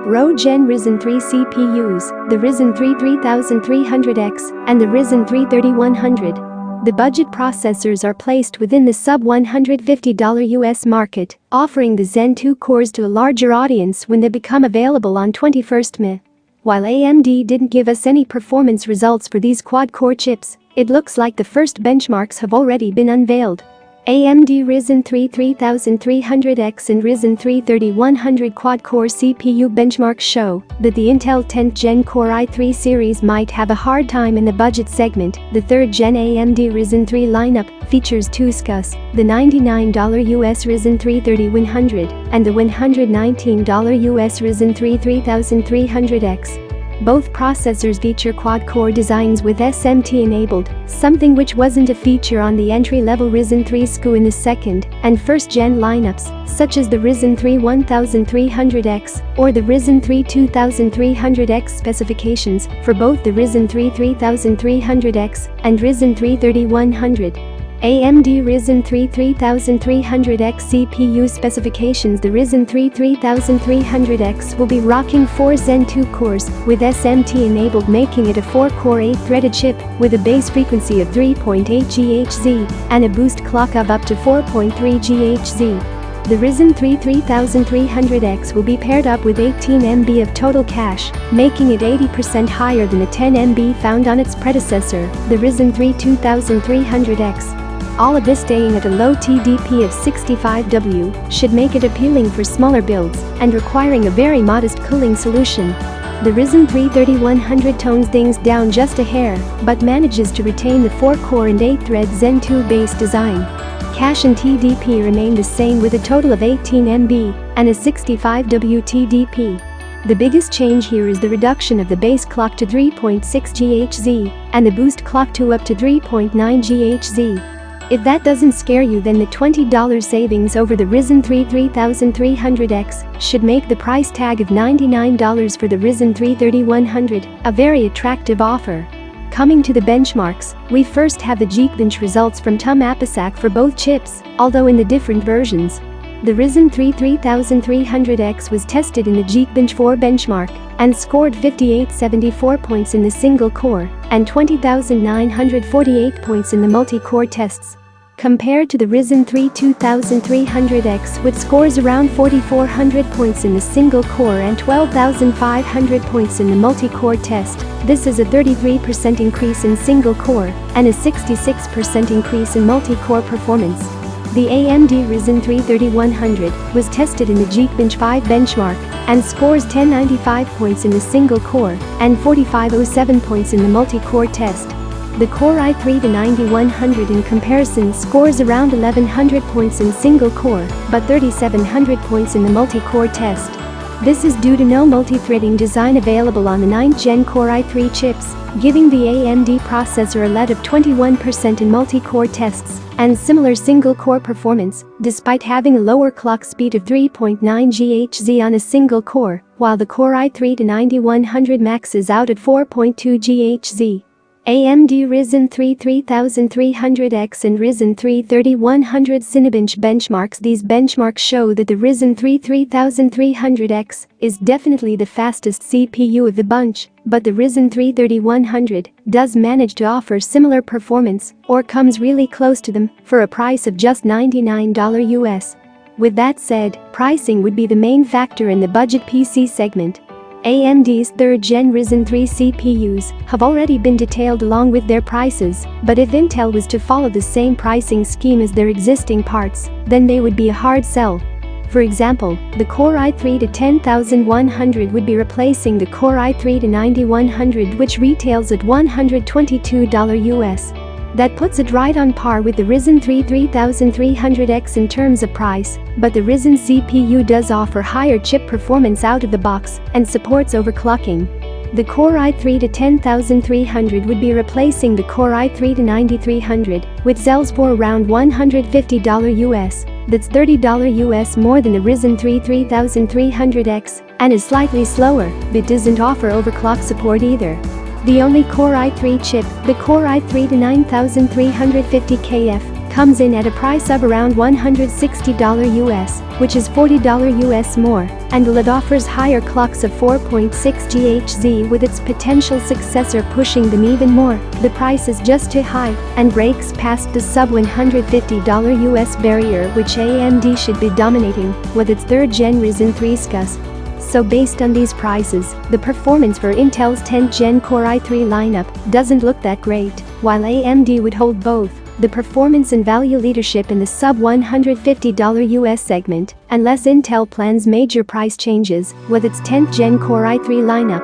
Radeon Ryzen 3 CPUs, the Ryzen 3 3300X, and the Ryzen 3 3100. The budget processors are placed within the sub-$150 US market, offering the Zen 2 cores to a larger audience when they become available on 21st May. While AMD didn't give us any performance results for these quad-core chips, it looks like the first benchmarks have already been unveiled. AMD Ryzen 3 3300X and Ryzen 3 3100 quad-core CPU benchmarks show that the Intel 10th Gen Core i3 series might have a hard time in the budget segment. The 3rd Gen AMD Ryzen 3 lineup features two SKUs, the $99 US Ryzen 3 3100 and the $119 US Ryzen 3 3300X. Both processors feature quad-core designs with SMT enabled, something which wasn't a feature on the entry-level Ryzen 3 SKU in the 2nd and 1st gen lineups, such as the Ryzen 3 1300X or the Ryzen 3 2300X specifications for both the Ryzen 3 3300X and Ryzen 3 3100. AMD Ryzen 3 3300X CPU specifications. The Ryzen 3 3300X will be rocking 4 Zen 2 cores with SMT enabled, making it a 4-core 8-threaded chip with a base frequency of 3.8 GHz and a boost clock of up to 4.3 GHz. The Ryzen 3 3300X will be paired up with 18 MB of total cache, making it 80% higher than the 10 MB found on its predecessor, the Ryzen 3 2300X. All of this staying at a low TDP of 65W should make it appealing for smaller builds and requiring a very modest cooling solution. The Ryzen 3 3100 tones things down just a hair but manages to retain the 4-core and 8-thread Zen 2 base design. Cache and TDP remain the same with a total of 18 MB and a 65W TDP. The biggest change here is the reduction of the base clock to 3.6 GHz and the boost clock to up to 3.9 GHz. If that doesn't scare you, then the $20 savings over the Ryzen 3 3300X should make the price tag of $99 for the Ryzen 3 3100 a very attractive offer. Coming to the benchmarks, we first have the Geekbench results from TUM APISAC for both chips, although in the different versions. The Ryzen 3 3300X was tested in the Geekbench 4 benchmark and scored 5874 points in the single core and 20,948 points in the multi-core tests. Compared to the Ryzen 3 2300X, which scores around 4,400 points in the single core and 12,500 points in the multi-core test, this is a 33% increase in single core and a 66% increase in multi-core performance. The AMD Ryzen 3 3100 was tested in the Geekbench 5 benchmark and scores 1095 points in the single core and 4507 points in the multi-core test. The Core i3 9100 in comparison scores around 1100 points in single core but 3700 points in the multi-core test. This is due to no multi-threading design available on the 9th Gen Core i3 chips, giving the AMD processor a lead of 21% in multi-core tests and similar single-core performance, despite having a lower clock speed of 3.9 GHz on a single core, while the Core i3 9100 maxes out at 4.2 GHz. AMD Ryzen 3 3300X and Ryzen 3 3100 Cinebench benchmarks. These benchmarks show that the Ryzen 3 3300X is definitely the fastest CPU of the bunch, but the Ryzen 3 3100 does manage to offer similar performance or comes really close to them for a price of just $99 US. With that said, pricing would be the main factor in the budget PC segment. AMD's 3rd Gen Ryzen 3 CPUs have already been detailed along with their prices, but if Intel was to follow the same pricing scheme as their existing parts, then they would be a hard sell. For example, the Core i3 10100 would be replacing the Core i3 9100, which retails at $122 US. That puts it right on par with the Ryzen 3 3300X in terms of price, but the Ryzen CPU does offer higher chip performance out of the box and supports overclocking. The Core i3 10300 would be replacing the Core i3 9300, which sells for around $150 US. That's $30 US more than the Ryzen 3 3300X and is slightly slower, but doesn't offer overclock support either. The only Core i3 chip, the Core i3 9350KF, comes in at a price of around $160 US, which is $40 US more, and while it offers higher clocks of 4.6 GHz with its potential successor pushing them even more, the price is just too high and breaks past the sub-$150 US barrier which AMD should be dominating with its 3rd Gen Ryzen 3 SCUS. So based on these prices, the performance for Intel's 10th Gen Core i3 lineup doesn't look that great, while AMD would hold both the performance and value leadership in the sub-$150 US segment, unless Intel plans major price changes with its 10th Gen Core i3 lineup.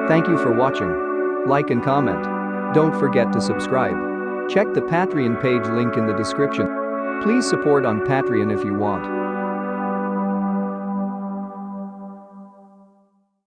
Thank you for watching. Like and comment. Don't forget to subscribe. Check the Patreon page link in the description. Please support on Patreon if you want.